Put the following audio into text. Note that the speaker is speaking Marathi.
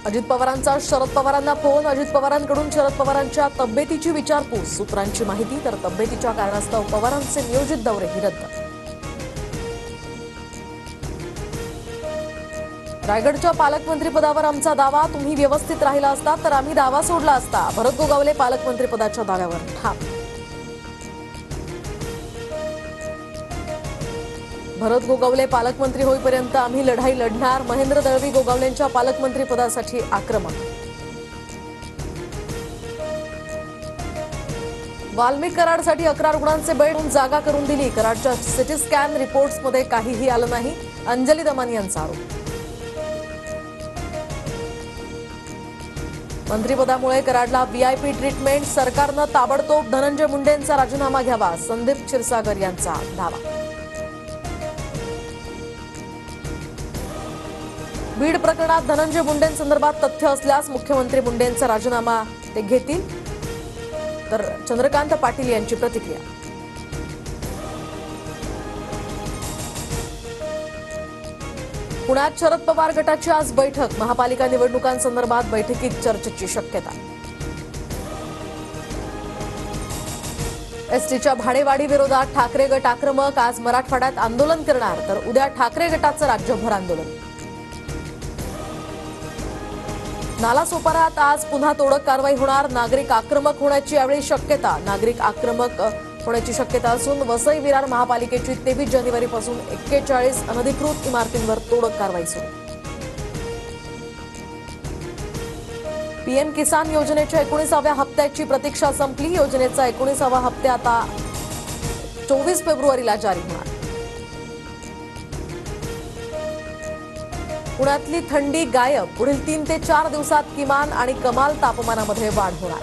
अजित पवारांचा शरद पवारांना फोन. अजित पवारांकडून शरद पवारांच्या तब्येतीची विचारपूस. सूत्रांची माहिती, तर तब्येतीच्या कारणास्तव पवारांचे नियोजित दौरेही रद्द. रायगडच्या पालकमंत्रीपदावर आमचा दावा. तुम्ही व्यवस्थित राहिला असतात तर आम्ही दावा सोडला असता. भरत गोगावले पालकमंत्रीपदाच्या दाव्यावर ठाम. भरत गोगावले पालकमंत्री होईपर्यंत आम्ही लढाई लढणार. महेंद्र दळवी गोगावलेंच्या पालकमंत्रीपदासाठी आक्रमक. वाल्मिक कराडसाठी 11 रुग्णांचे बेड जागा करून दिली. कराडच्या सिटी स्कॅन रिपोर्ट्समध्ये काहीही आलं नाही. अंजली दमानी यांचा आरोप. मंत्रिपदामुळे कराडला व्हीआयपी ट्रीटमेंट. सरकारनं ताबडतोब धनंजय मुंडेंचा राजीनामा घ्यावा. संदीप क्षीरसागर यांचा दावा. बीड प्रकरणात धनंजय मुंडेंसंदर्भात तथ्य असल्यास मुख्यमंत्री मुंडेंचा राजीनामा ते घेतील, तर चंद्रकांत पाटील यांची प्रतिक्रिया. पुण्यात शरद पवार गटाची आज बैठक. महापालिका निवडणुकांसंदर्भात बैठकीत चर्चेची शक्यता. एसटीच्या भाडेवाढी विरोधात ठाकरे गट आक्रमक. आज मराठवाड्यात आंदोलन करणार, तर उद्या ठाकरे गटाचं राज्यभर आंदोलन. नालासोपारात आज पुन्हा तोडक कारवाई होणार. नागरिक आक्रमक होण्याची यावेळी शक्यता. नागरिक आक्रमक होण्याची शक्यता असून वसई विरार महापालिकेची 23 जानेवारीपासून 41 अनधिकृत इमारतींवर तोडक कारवाई सुरू. पीएम किसान योजनेच्या 19व्या हप्त्याची प्रतीक्षा संपली. योजनेचा 19वा हप्ता आता 24 फेब्रुवारीला जारी होणार. पुण्यातली थंडी गायब. पुढील 3 ते 4 दिवसात किमान आणि कमाल तापमानामध्ये वाढ होणार.